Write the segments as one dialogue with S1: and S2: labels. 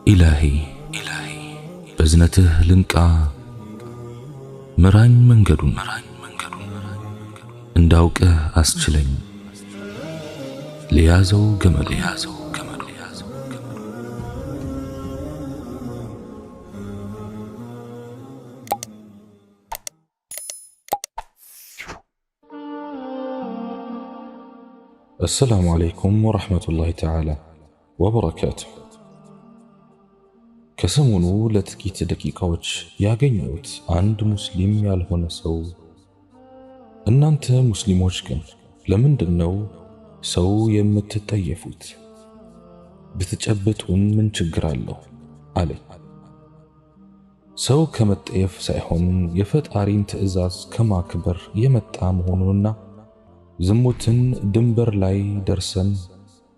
S1: إلهي بزنته لنكا مران منجدون انداوك أسجلين ليازو جمل السلام عليكم ورحمة الله تعالى وبركاته ከሰሞኑ ለጥቂት ደቂቃዎች ያገኘሁት አንድ ሙስሊም ያልሆነ ሰው እናንተ ሙስሊሞች ግን ለምንድነው ሰው የምትጠየፉት? ብትጨብጡን ምን ችግር አለው አለኝ። ሰው ከመጠየፍ ሳይሆን የፈጣሪን ትዕዛዝ ከማክበር የመጣ መሆኑንና ዝሙትን ድንበር ላይ ደርሰን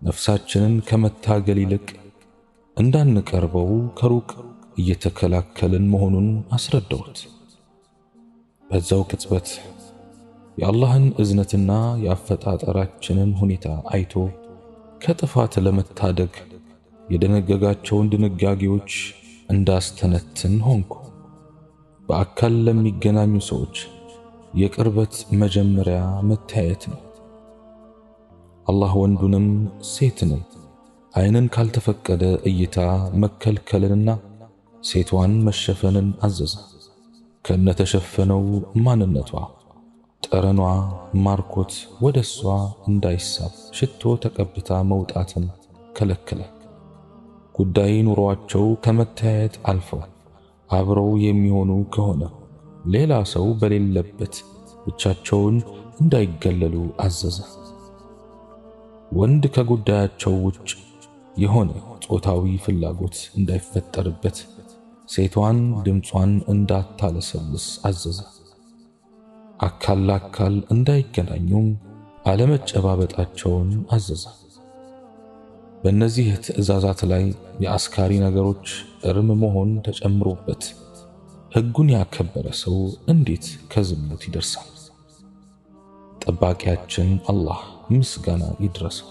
S1: ነፍሳችንን ከመታገል ይልቅ እንዳንቀርበው ከሩቅ እየተከላከልን መሆኑን አስረዳሁት። በዛው ቅጽበት የአላህን እዝነትና የአፈጣጠራችንን ሁኔታ አይቶ ከጥፋት ለመታደግ የደነገጋቸውን ድንጋጌዎች እንዳስተነትን ሆንኩ። በአካል ለሚገናኙ ሰዎች የቅርበት መጀመሪያ መታየት ነው። አላህ ወንዱንም ሴትንም አይንን ካልተፈቀደ እይታ መከልከልንና ሴቷን መሸፈንን አዘዘ። ከነተሸፈነው ማንነቷ ጠረኗ ማርኮት ወደሷ እንዳይሳብ ሽቶ ተቀብታ መውጣትን ከለከለ። ጉዳይ ኑሯቸው ከመታየት አልፈው አብረው የሚሆኑ ከሆነ ሌላ ሰው በሌለበት ብቻቸውን እንዳይገለሉ አዘዘ። ወንድ ከጉዳያቸው ውጭ የሆነ ጾታዊ ፍላጎት እንዳይፈጠርበት ሴቷን ድምጿን እንዳታለሰልስ አዘዘ። አካል ለአካል እንዳይገናኙም አለመጨባበጣቸውን አዘዘ። በእነዚህ ትዕዛዛት ላይ የአስካሪ ነገሮች እርም መሆን ተጨምሮበት ሕጉን ያከበረ ሰው እንዴት ከዝሙት ይደርሳል? ጠባቂያችን አላህ ምስጋና ይድረሰው።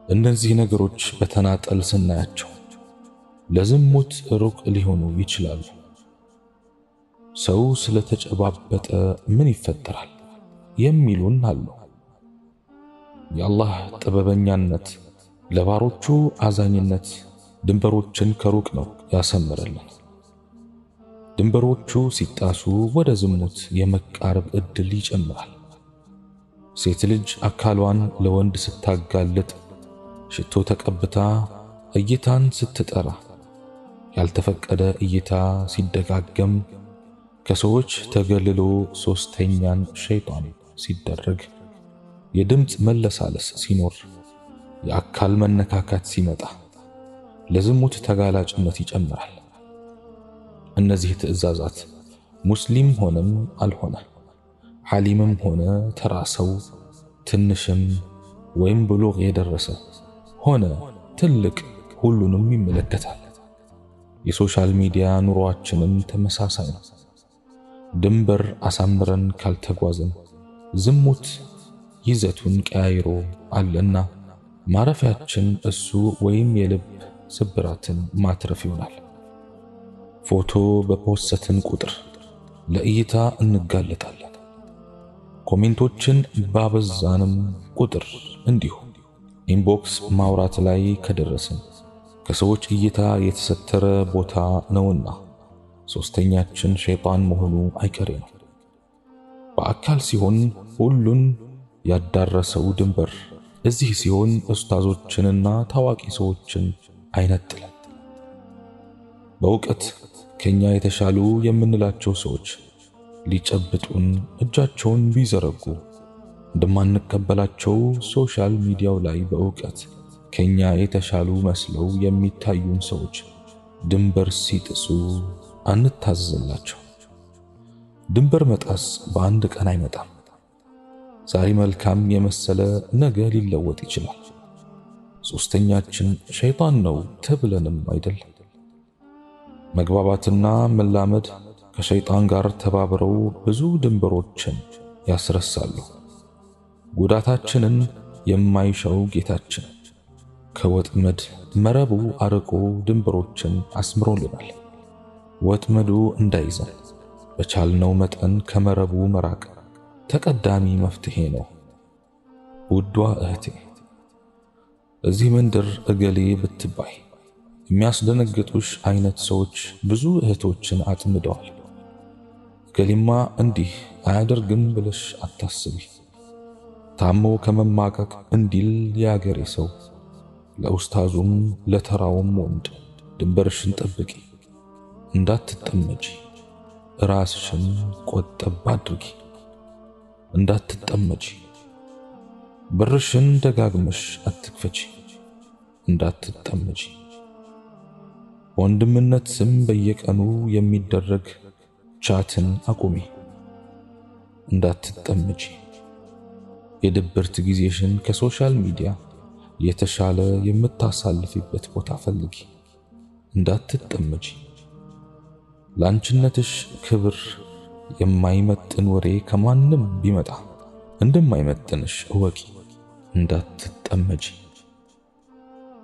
S1: እነዚህ ነገሮች በተናጠል ስናያቸው ለዝሙት ሩቅ ሊሆኑ ይችላሉ። ሰው ስለተጨባበጠ ምን ይፈጠራል የሚሉን አሉ። የአላህ ጥበበኛነት ለባሮቹ አዛኝነት ድንበሮችን ከሩቅ ነው ያሰመረልን። ድንበሮቹ ሲጣሱ ወደ ዝሙት የመቃረብ እድል ይጨምራል። ሴት ልጅ አካሏን ለወንድ ስታጋልጥ ሽቶ ተቀብታ እይታን ስትጠራ ያልተፈቀደ እይታ ሲደጋገም ከሰዎች ተገልሎ ሶስተኛን ሸይጣን ሲደረግ የድምጽ መለሳለስ ሲኖር የአካል መነካካት ሲመጣ ለዝሙት ተጋላጭነት ይጨምራል። እነዚህ ትዕዛዛት ሙስሊም ሆነም አልሆነ ዓሊምም ሆነ ተራ ሰው ትንሽም ወይም ብሉግ የደረሰ ሆነ ትልቅ ሁሉንም ይመለከታል። የሶሻል ሚዲያ ኑሯችንም ተመሳሳይ ነው። ድንበር አሳምረን ካልተጓዘን ዝሙት ይዘቱን ቀያይሮ አለና ማረፊያችን እሱ ወይም የልብ ስብራትን ማትረፍ ይሆናል። ፎቶ በፖስትን ቁጥር ለእይታ እንጋለጣለን። ኮሜንቶችን ባበዛንም ቁጥር እንዲሁ ኢንቦክስ ማውራት ላይ ከደረስን ከሰዎች እይታ የተሰተረ ቦታ ነውና ሶስተኛችን ሸይጣን መሆኑ አይቀሬ ነው። በአካል ሲሆን ሁሉን ያዳረሰው ድንበር እዚህ ሲሆን ኡስታዞችንና ታዋቂ ሰዎችን አይነጥልም። በእውቀት ከኛ የተሻሉ የምንላቸው ሰዎች ሊጨብጡን እጃቸውን ቢዘረጉ እንደማንቀበላቸው ሶሻል ሚዲያው ላይ በእውቀት ከኛ የተሻሉ መስለው የሚታዩን ሰዎች ድንበር ሲጥሱ አንታዘዝላቸው። ድንበር መጣስ በአንድ ቀን አይመጣም። ዛሬ መልካም የመሰለ ነገ ሊለወጥ ይችላል። ሶስተኛችን ሸይጣን ነው ተብለንም አይደል? መግባባትና መላመድ ከሸይጣን ጋር ተባብረው ብዙ ድንበሮችን ያስረሳሉ። ጉዳታችንን የማይሻው ጌታችን ከወጥመድ መረቡ አርቆ ድንበሮችን አስምሮልናል። ወጥመዱ እንዳይዘን በቻልነው መጠን ከመረቡ መራቅ ተቀዳሚ መፍትሄ ነው። ውዷ እህቴ፣ እዚህ መንደር እገሌ ብትባይ የሚያስደነግጡሽ አይነት ሰዎች ብዙ እህቶችን አጥምደዋል። እገሌማ እንዲህ አያደርግም ብለሽ አታስቢ። ታሞ ከመማቀቅ እንዲል ያገሬ ሰው ለኡስታዙም ለተራውም ወንድ ድንበርሽን ጠብቂ፣ እንዳትጠመጂ፣ ራስሽን ቆጠብ አድርጊ። እንዳትጠመጂ፣ በርሽን ደጋግመሽ አትክፈቺ፣ እንዳትጠመጂ። ወንድምነት ስም በየቀኑ የሚደረግ ቻትን አቁሚ፣ እንዳትጠመጂ። የድብርት ጊዜሽን ከሶሻል ሚዲያ የተሻለ የምታሳልፊበት ቦታ ፈልጊ፣ እንዳትጠመጂ። ላንቺነትሽ ክብር የማይመጥን ወሬ ከማንም ቢመጣ እንደማይመጥንሽ እወቂ፣ እንዳትጠመጂ።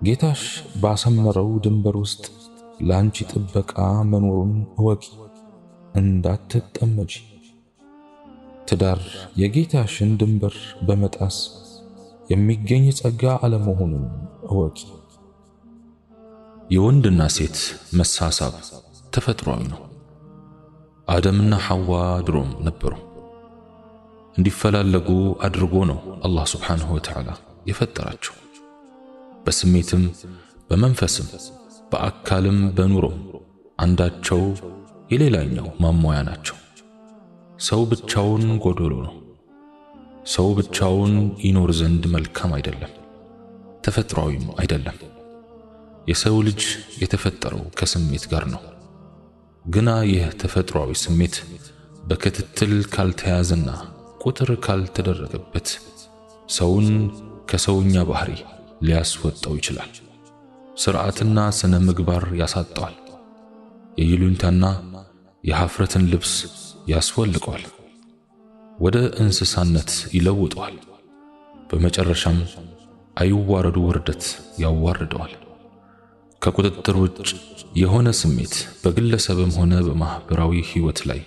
S1: ጌታሽ ባሰመረው ድንበር ውስጥ ላንቺ ጥበቃ መኖሩን እወቂ፣ እንዳትጠመጂ። ትዳር የጌታሽን ድንበር በመጣስ የሚገኝ ጸጋ አለመሆኑን እወቂ። የወንድና ሴት መሳሳብ ተፈጥሯዊ ነው። አደምና ሐዋ ድሮም ነበሩ። እንዲፈላለጉ አድርጎ ነው አላህ ሱብሓነሁ ወተዓላ የፈጠራቸው። በስሜትም በመንፈስም በአካልም በኑሮም አንዳቸው የሌላኛው ማሟያ ናቸው። ሰው ብቻውን ጎዶሎ ነው። ሰው ብቻውን ይኖር ዘንድ መልካም አይደለም፣ ተፈጥሯዊም አይደለም። የሰው ልጅ የተፈጠረው ከስሜት ጋር ነው። ግና ይህ ተፈጥሯዊ ስሜት በክትትል ካልተያዘና ቁጥር ካልተደረገበት ሰውን ከሰውኛ ባህሪ ሊያስወጣው ይችላል። ስርዓትና ስነ ምግባር ያሳጣዋል። የይሉኝታና የሐፍረትን ልብስ ያስወልቀዋል። ወደ እንስሳነት ይለውጠዋል። በመጨረሻም አይዋረዱ ውርደት ያዋርደዋል። ከቁጥጥር ውጭ የሆነ ስሜት በግለሰብም ሆነ በማህበራዊ ህይወት ላይ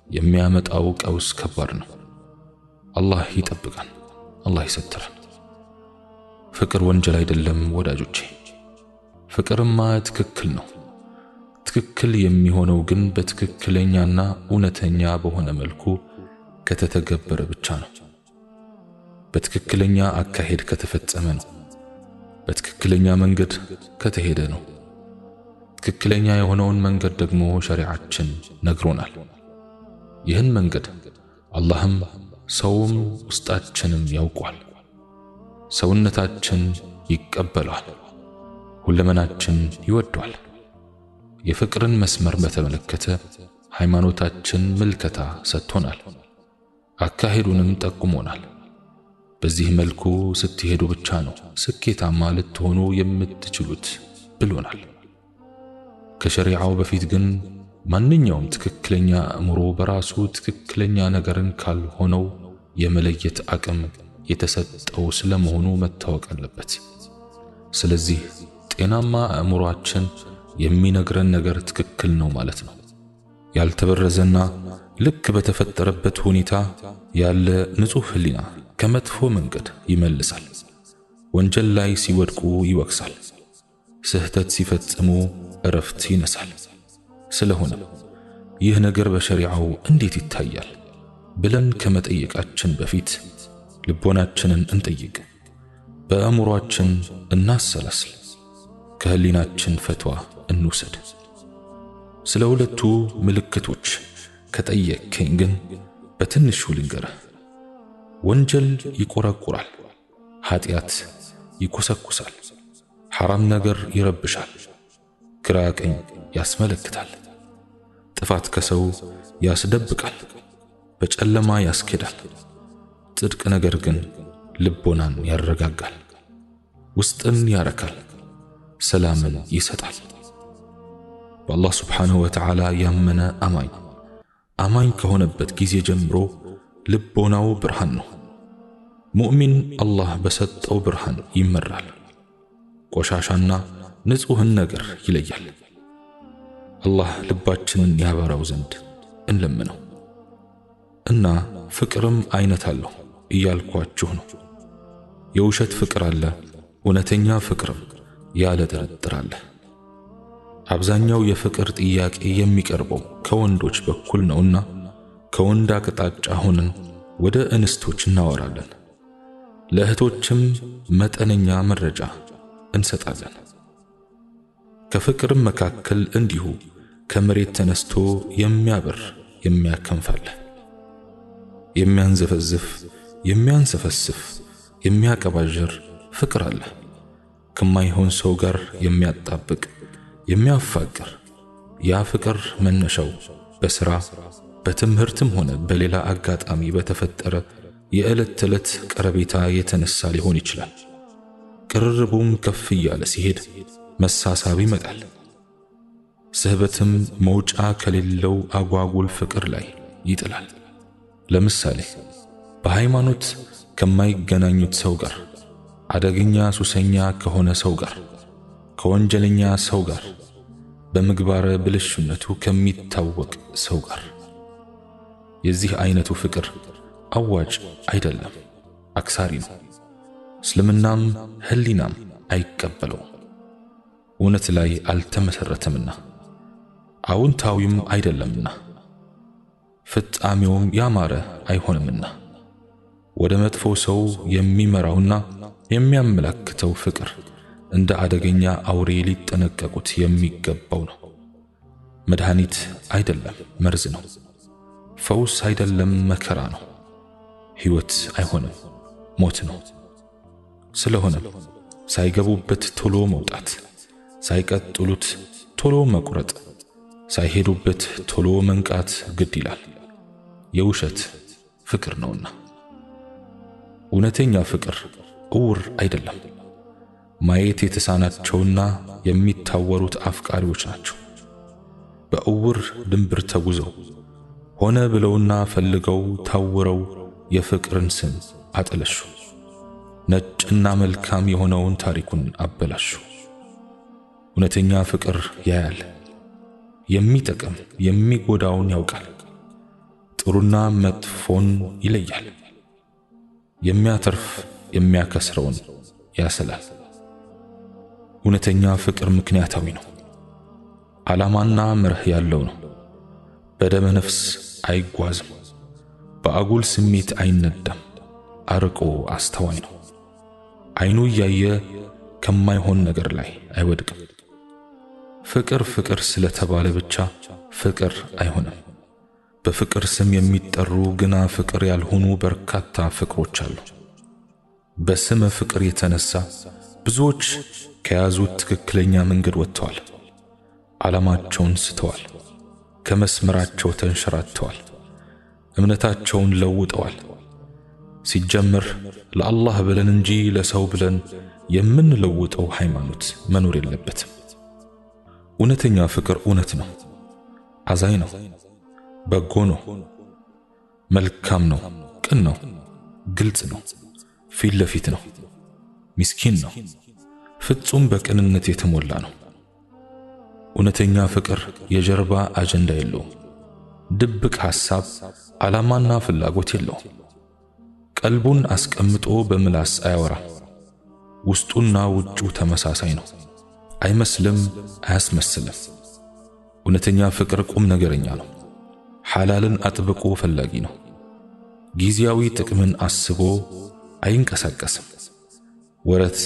S1: የሚያመጣው ቀውስ ከባድ ነው። አላህ ይጠብቀን፣ አላህ ይሰትረን። ፍቅር ወንጀል አይደለም ወዳጆቼ። ፍቅርማ ትክክል ነው። ትክክል የሚሆነው ግን በትክክለኛና እውነተኛ በሆነ መልኩ ከተተገበረ ብቻ ነው። በትክክለኛ አካሄድ ከተፈጸመ ነው። በትክክለኛ መንገድ ከተሄደ ነው። ትክክለኛ የሆነውን መንገድ ደግሞ ሸሪዓችን ነግሮናል። ይህን መንገድ አላህም ሰውም ውስጣችንም ያውቋል። ሰውነታችን ይቀበላል፣ ሁለመናችን ይወዷል። የፍቅርን መስመር በተመለከተ ሃይማኖታችን ምልከታ ሰጥቶናል፣ አካሄዱንም ጠቁሞናል። በዚህ መልኩ ስትሄዱ ብቻ ነው ስኬታማ ልትሆኑ የምትችሉት ብሎናል። ከሸሪዓው በፊት ግን ማንኛውም ትክክለኛ አእምሮ በራሱ ትክክለኛ ነገርን ካልሆነው የመለየት አቅም የተሰጠው ስለመሆኑ መታወቅ አለበት። ስለዚህ ጤናማ አእምሮአችን የሚነግረን ነገር ትክክል ነው ማለት ነው። ያልተበረዘና ልክ በተፈጠረበት ሁኔታ ያለ ንጹህ ህሊና ከመጥፎ መንገድ ይመልሳል። ወንጀል ላይ ሲወድቁ ይወቅሳል። ስህተት ሲፈጽሙ እረፍት ይነሳል። ስለሆነ ይህ ነገር በሸሪዓው እንዴት ይታያል ብለን ከመጠየቃችን በፊት ልቦናችንን እንጠይቅ፣ በአእምሮአችን እናሰላስል፣ ከህሊናችን ፈትዋ እንውሰድ። ስለ ሁለቱ ምልክቶች ከጠየቅከኝ ግን በትንሹ ልንገርህ። ወንጀል ይቆረቁራል፣ ኃጢአት ይኮሰኩሳል፣ ሐራም ነገር ይረብሻል፣ ግራ ቀኝ ያስመለክታል። ጥፋት ከሰው ያስደብቃል፣ በጨለማ ያስኬዳል። ጽድቅ ነገር ግን ልቦናን ያረጋጋል፣ ውስጥን ያረካል፣ ሰላምን ይሰጣል። በአላህ ስብሓንሁ ወተዓላ ያመነ አማኝ ከሆነበት ጊዜ ጀምሮ ልቦናው ብርሃን ነው። ሙእሚን አላህ በሰጠው ብርሃን ይመራል። ቆሻሻና ንጹህን ነገር ይለያል። አላህ ልባችንን ያበራው ዘንድ እንለምነው። እና ፍቅርም አይነት አለው እያልኳችሁ ነው። የውሸት ፍቅር አለ፣ እውነተኛ ፍቅርም ያለ ጥርጥር አለ። አብዛኛው የፍቅር ጥያቄ የሚቀርበው ከወንዶች በኩል ነውና ከወንድ አቅጣጫ ሆነን ወደ እንስቶች እናወራለን። ለእህቶችም መጠነኛ መረጃ እንሰጣለን። ከፍቅርም መካከል እንዲሁ ከመሬት ተነስቶ የሚያበር የሚያከንፋለ፣ የሚያንዘፈዝፍ የሚያንሰፈስፍ የሚያቀባዥር ፍቅር አለ። ከማይሆን ሰው ጋር የሚያጣብቅ የሚያፋቅር። ያ ፍቅር መነሻው በስራ በትምህርትም ሆነ በሌላ አጋጣሚ በተፈጠረ የዕለት ተዕለት ቀረቤታ የተነሳ ሊሆን ይችላል። ቅርርቡም ከፍ እያለ ሲሄድ መሳሳብ ይመጣል። ስህበትም መውጫ ከሌለው አጓጉል ፍቅር ላይ ይጥላል። ለምሳሌ በሃይማኖት ከማይገናኙት ሰው ጋር፣ አደገኛ ሱሰኛ ከሆነ ሰው ጋር፣ ከወንጀለኛ ሰው ጋር፣ በምግባረ ብልሹነቱ ከሚታወቅ ሰው ጋር። የዚህ አይነቱ ፍቅር አዋጭ አይደለም፣ አክሳሪ ነው። እስልምናም ህሊናም አይቀበለውም። እውነት ላይ አልተመሰረተምና አዎንታዊም አይደለምና ፍጻሜውም ያማረ አይሆንምና ወደ መጥፎ ሰው የሚመራውና የሚያመላክተው ፍቅር እንደ አደገኛ አውሬ ሊጠነቀቁት የሚገባው ነው። መድኃኒት አይደለም፣ መርዝ ነው። ፈውስ አይደለም፣ መከራ ነው። ሕይወት አይሆንም፣ ሞት ነው። ስለሆነም ሳይገቡበት ቶሎ መውጣት፣ ሳይቀጥሉት ቶሎ መቁረጥ፣ ሳይሄዱበት ቶሎ መንቃት ግድ ይላል። የውሸት ፍቅር ነውና። እውነተኛ ፍቅር እውር አይደለም። ማየት የተሳናቸውና የሚታወሩት አፍቃሪዎች ናቸው። በእውር ድንብር ተጉዘው ሆነ ብለውና ፈልገው ታውረው የፍቅርን ስም አጠለሹ። ነጭና መልካም የሆነውን ታሪኩን አበላሹ። እውነተኛ ፍቅር ያያል፣ የሚጠቅም የሚጎዳውን ያውቃል፣ ጥሩና መጥፎን ይለያል፣ የሚያተርፍ የሚያከስረውን ያሰላል። እውነተኛ ፍቅር ምክንያታዊ ነው፣ ዓላማና መርህ ያለው ነው። በደመ ነፍስ አይጓዝም፣ በአጉል ስሜት አይነዳም፣ አርቆ አስተዋይ ነው። አይኑ እያየ ከማይሆን ነገር ላይ አይወድቅም። ፍቅር ፍቅር ስለተባለ ብቻ ፍቅር አይሆንም። በፍቅር ስም የሚጠሩ ግና ፍቅር ያልሆኑ በርካታ ፍቅሮች አሉ። በስመ ፍቅር የተነሳ ብዙዎች ከያዙት ትክክለኛ መንገድ ወጥተዋል፣ ዓላማቸውን ስተዋል፣ ከመስመራቸው ተንሸራተዋል፣ እምነታቸውን ለውጠዋል። ሲጀምር ለአላህ ብለን እንጂ ለሰው ብለን የምንለውጠው ሃይማኖት መኖር የለበትም። እውነተኛ ፍቅር እውነት ነው፣ አዛኝ ነው፣ በጎ ነው፣ መልካም ነው፣ ቅን ነው፣ ግልጽ ነው፣ ፊት ለፊት ነው፣ ምስኪን ነው፣ ፍጹም በቅንነት የተሞላ ነው። እውነተኛ ፍቅር የጀርባ አጀንዳ የለውም፣ ድብቅ ሐሳብ፣ ዓላማና ፍላጎት የለውም። ቀልቡን አስቀምጦ በምላስ አያወራም። ውስጡና ውጪው ተመሳሳይ ነው፣ አይመስልም፣ አያስመስልም። እውነተኛ ፍቅር ቁም ነገረኛ ነው፣ ሐላልን አጥብቆ ፈላጊ ነው። ጊዜያዊ ጥቅምን አስቦ አይንቀሳቀስም። ወረት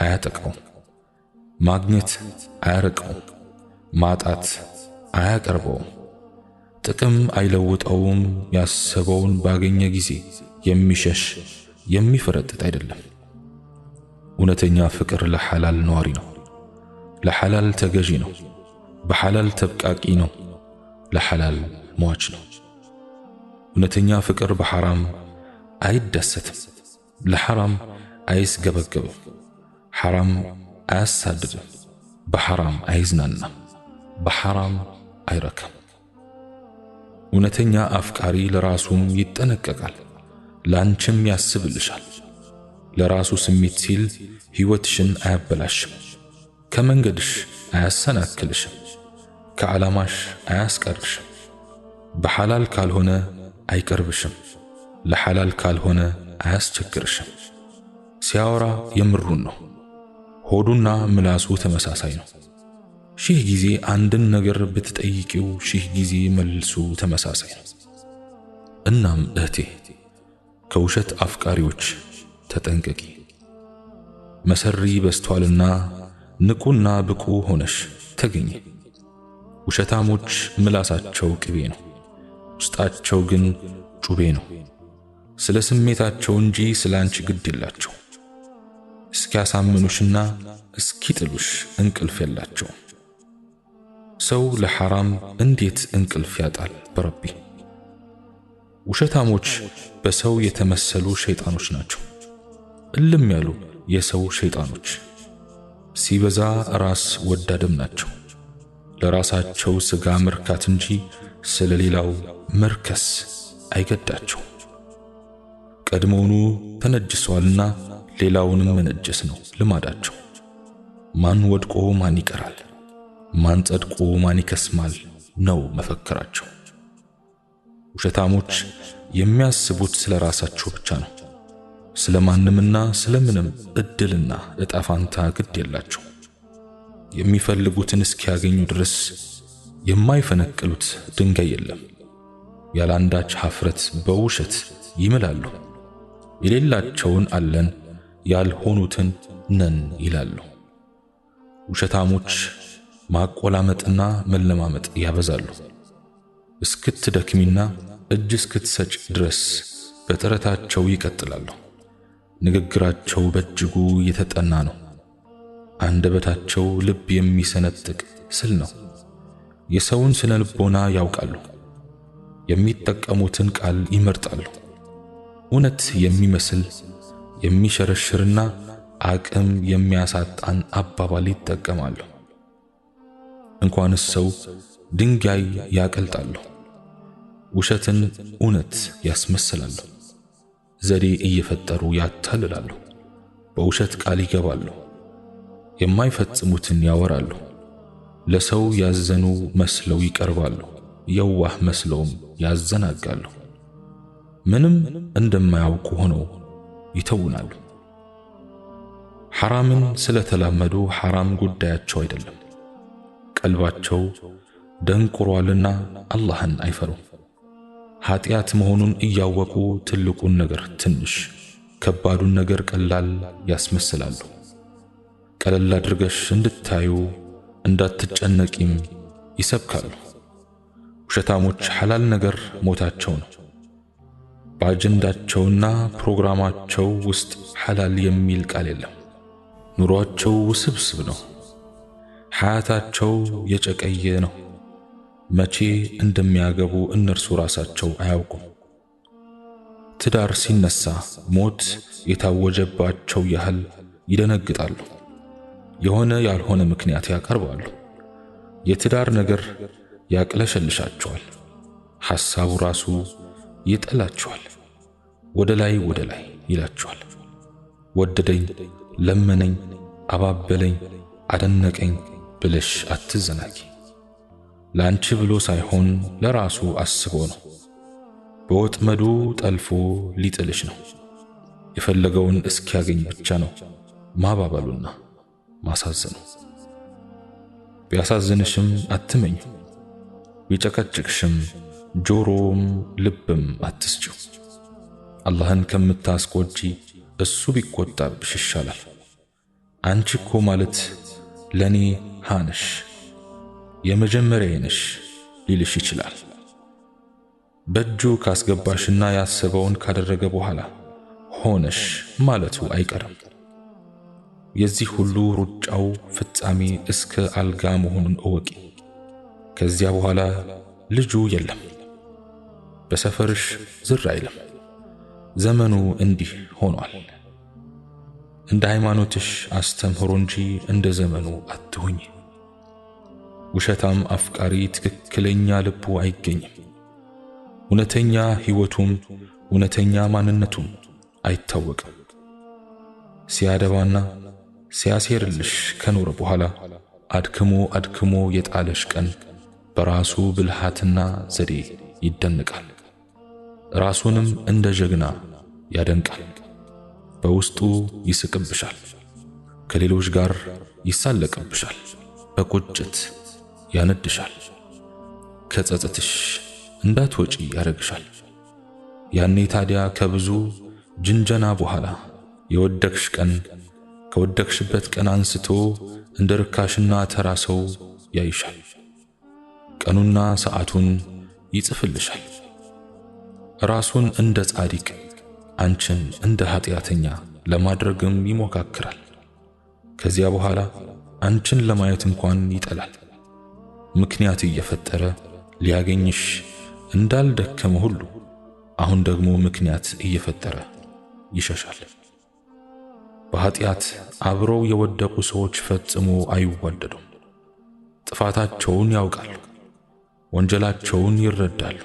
S1: አያጠቃውም፣ ማግኘት አያርቀውም፣ ማጣት አያቀርበውም። ጥቅም አይለውጠውም። ያሰበውን ባገኘ ጊዜ የሚሸሽ የሚፈረጥጥ አይደለም። እውነተኛ ፍቅር ለሐላል ነዋሪ ነው፣ ለሐላል ተገዢ ነው፣ በሐላል ተብቃቂ ነው፣ ለሐላል ሟች ነው። እውነተኛ ፍቅር በሐራም አይደሰትም፣ ለሐራም አይስገበገብም፣ ሐራም አያሳድድም፣ በሐራም አይዝናናም፣ በሐራም አይረካም። እውነተኛ አፍቃሪ ለራሱም ይጠነቀቃል፣ ላንቺም ያስብልሻል። ለራሱ ስሜት ሲል ሕይወትሽን አያበላሽም። ከመንገድሽ አያሰናክልሽም፣ ከዓላማሽ አያስቀርሽም። በሐላል ካልሆነ አይቀርብሽም፣ ለሐላል ካልሆነ አያስቸግርሽም። ሲያወራ የምሩን ነው። ሆዱና ምላሱ ተመሳሳይ ነው። ሺህ ጊዜ አንድን ነገር ብትጠይቂው ሺህ ጊዜ መልሱ ተመሳሳይ ነው። እናም እህቴ ከውሸት አፍቃሪዎች ተጠንቀቂ። መሰሪ በስቷልና ንቁና ብቁ ሆነሽ ተገኘ። ውሸታሞች ምላሳቸው ቅቤ ነው፣ ውስጣቸው ግን ጩቤ ነው። ስለ ስሜታቸው እንጂ ስላንቺ ግድ የላቸው። እስኪያሳምኑሽና እስኪጥሉሽ እንቅልፍ የላቸው። ሰው ለሐራም እንዴት እንቅልፍ ያጣል በረቢ። ውሸታሞች በሰው የተመሰሉ ሸይጣኖች ናቸው፣ እልም ያሉ የሰው ሸይጣኖች። ሲበዛ ራስ ወዳድም ናቸው። ለራሳቸው ስጋ መርካት እንጂ ስለሌላው መርከስ አይገዳቸው። ቀድሞውኑ ተነጅሰዋልና ሌላውንም መነጀስ ነው ልማዳቸው። ማን ወድቆ ማን ይቀራል፣ ማን ጸድቆ ማን ይከስማል ነው መፈክራቸው። ውሸታሞች የሚያስቡት ስለራሳቸው ብቻ ነው። ስለማንምና ስለምንም እድልና እጣፋንታ ግድ የላቸው። የሚፈልጉትን እስኪያገኙ ድረስ የማይፈነቅሉት ድንጋይ የለም። ያላንዳች ሐፍረት በውሸት ይምላሉ። የሌላቸውን አለን ያልሆኑትን ነን ይላሉ። ውሸታሞች ማቆላመጥና መለማመጥ ያበዛሉ። እስክትደክሚና እጅ እስክትሰጭ ድረስ በጥረታቸው ይቀጥላሉ። ንግግራቸው በእጅጉ የተጠና ነው። አንደበታቸው ልብ የሚሰነጥቅ ስል ነው። የሰውን ስነ ልቦና ያውቃሉ። የሚጠቀሙትን ቃል ይመርጣሉ። እውነት የሚመስል የሚሸረሽርና አቅም የሚያሳጣን አባባል ይጠቀማሉ። እንኳንስ ሰው ድንጋይ ያቀልጣሉ። ውሸትን እውነት ያስመስላሉ። ዘዴ እየፈጠሩ ያታልላሉ። በውሸት ቃል ይገባሉ። የማይፈጽሙትን ያወራሉ። ለሰው ያዘኑ መስለው ይቀርባሉ። የዋህ መስለውም ያዘናጋሉ። ምንም እንደማያውቁ ሆነው ይተውናሉ። ሐራምን ስለተላመዱ ሐራም ጉዳያቸው አይደለም። ቀልባቸው ደንቁሯልና አላህን አይፈሩም። ኃጢአት መሆኑን እያወቁ ትልቁን ነገር ትንሽ፣ ከባዱን ነገር ቀላል ያስመስላሉ። ቀለል አድርገሽ እንድታዩ እንዳትጨነቂም ይሰብካሉ። ውሸታሞች ሐላል ነገር ሞታቸው ነው። በአጀንዳቸውና ፕሮግራማቸው ውስጥ ሐላል የሚል ቃል የለም። ኑሯቸው ውስብስብ ነው። ሐያታቸው የጨቀየ ነው። መቼ እንደሚያገቡ እነርሱ ራሳቸው አያውቁም። ትዳር ሲነሳ ሞት የታወጀባቸው ያህል ይደነግጣሉ። የሆነ ያልሆነ ምክንያት ያቀርባሉ። የትዳር ነገር ያቅለሸልሻቸዋል። ሐሳቡ ራሱ ይጠላቸዋል። ወደ ላይ ይላቸዋል። ወደደኝ፣ ለመነኝ፣ አባበለኝ፣ አደነቀኝ ብለሽ አትዘናጊ። ላንቺ ብሎ ሳይሆን ለራሱ አስቦ ነው። በወጥመዱ ጠልፎ ሊጥልሽ ነው። የፈለገውን እስኪያገኝ ብቻ ነው ማባበሉና ማሳዘኑ። ቢያሳዝንሽም አትመኙ፣ ቢጨቀጭቅሽም ጆሮም ልብም አትስጪው። አላህን ከምታስቆጪ እሱ ቢቆጣብሽ ይሻላል። አንቺ እኮ ማለት ለኔ ሃነሽ የመጀመሪያዬ ነሽ ሊልሽ ይችላል። በእጁ ካስገባሽና ያሰበውን ካደረገ በኋላ ሆነሽ ማለቱ አይቀርም። የዚህ ሁሉ ሩጫው ፍጻሜ እስከ አልጋ መሆኑን እወቂ። ከዚያ በኋላ ልጁ የለም፣ በሰፈርሽ ዝር አይልም። ዘመኑ እንዲህ ሆኗል። እንደ ሃይማኖትሽ አስተምህሮ እንጂ እንደ ዘመኑ አትሁኝ። ውሸታም አፍቃሪ ትክክለኛ ልቡ አይገኝም። እውነተኛ ሕይወቱም እውነተኛ ማንነቱም አይታወቅም። ሲያደባና ሲያሴርልሽ ከኖረ በኋላ አድክሞ የጣለሽ ቀን በራሱ ብልሃትና ዘዴ ይደነቃል። ራሱንም እንደ ጀግና ያደንቃል። በውስጡ ይስቅብሻል፣ ከሌሎች ጋር ይሳለቅብሻል፣ በቁጭት ያነድሻል፣ ከጸጸትሽ እንዳትወጪ ያረግሻል። ያኔ ታዲያ ከብዙ ጅንጀና በኋላ የወደቅሽ ቀን ከወደቅሽበት ቀን አንስቶ እንደ ርካሽና ተራ ሰው ያይሻል። ቀኑና ሰዓቱን ይጽፍልሻል። ራሱን እንደ ጻድቅ አንቺን እንደ ኃጢአተኛ ለማድረግም ይሞካክራል። ከዚያ በኋላ አንቺን ለማየት እንኳን ይጠላል። ምክንያት እየፈጠረ ሊያገኝሽ እንዳልደከመ ሁሉ አሁን ደግሞ ምክንያት እየፈጠረ ይሸሻል። በኃጢአት አብረው የወደቁ ሰዎች ፈጽሞ አይዋደዱም። ጥፋታቸውን ያውቃሉ፣ ወንጀላቸውን ይረዳሉ።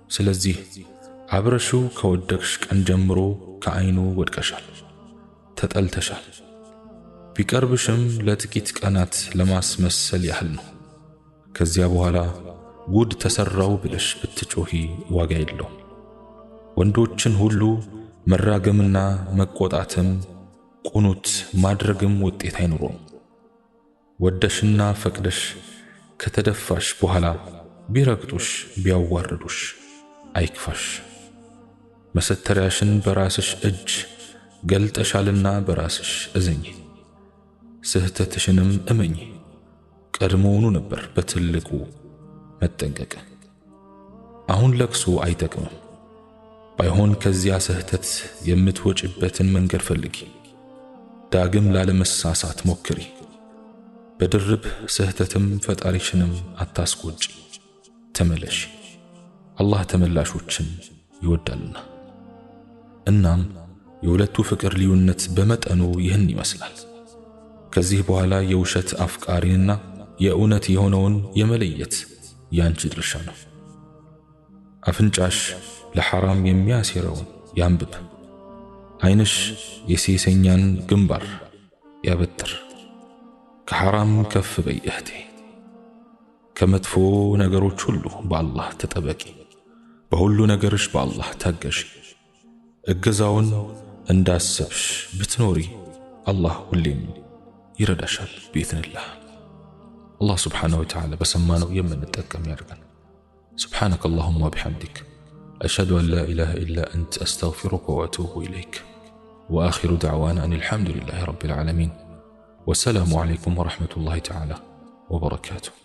S1: ስለዚህ አብረሽው ከወደቅሽ ቀን ጀምሮ ከዓይኑ ወድቀሻል፣ ተጠልተሻል። ቢቀርብሽም ለጥቂት ቀናት ለማስመሰል ያህል ነው። ከዚያ በኋላ ጉድ ተሰራው ብለሽ ብትጮሂ ዋጋ የለውም። ወንዶችን ሁሉ መራገምና መቆጣትም ቁኑት ማድረግም ውጤት አይኖረውም። ወደሽና ፈቅደሽ ከተደፋሽ በኋላ ቢረግጡሽ ቢያዋርዱሽ አይክፋሽ። መሰተሪያሽን በራስሽ እጅ ገልጠሻልና በራስሽ እዘኝ፣ ስህተትሽንም እመኝ። ቀድሞውኑ ነበር በትልቁ መጠንቀቅ። አሁን ለቅሶ አይጠቅምም። ባይሆን ከዚያ ስህተት የምትወጪበትን መንገድ ፈልጊ። ዳግም ላለመሳሳት ሞክሪ። በድርብ ስህተትም ፈጣሪሽንም አታስቆጪ። ተመለሺ፣ አላህ ተመላሾችን ይወዳልና። እናም የሁለቱ ፍቅር ልዩነት በመጠኑ ይህን ይመስላል። ከዚህ በኋላ የውሸት አፍቃሪንና የእውነት የሆነውን የመለየት ያንቺ ድርሻ ነው። አፍንጫሽ ለሐራም የሚያሴረውን ያንብብ። ዓይንሽ የሴሰኛን ግንባር ያበጥር። ከሐራም ከፍ በይ እህቴ። ከመጥፎ ነገሮች ሁሉ በአላህ ተጠበቂ። በሁሉ ነገርሽ በአላህ ታገሺ። እገዛውን እንዳሰብሽ ብትኖሪ አላህ ሁሌም ይረዳሻል بإذنillah። الله سبحانه وتعالى بسمانه يمنتقم يرغن. سبحانك اللهم وبحمدك أشهد أن لا إله إلا أنت أستغفرك وأتوب إليك. وآخر دعوانا أن الحمد لله رب العالمين. والسلام عليكم ورحمة الله تعالى وبركاته.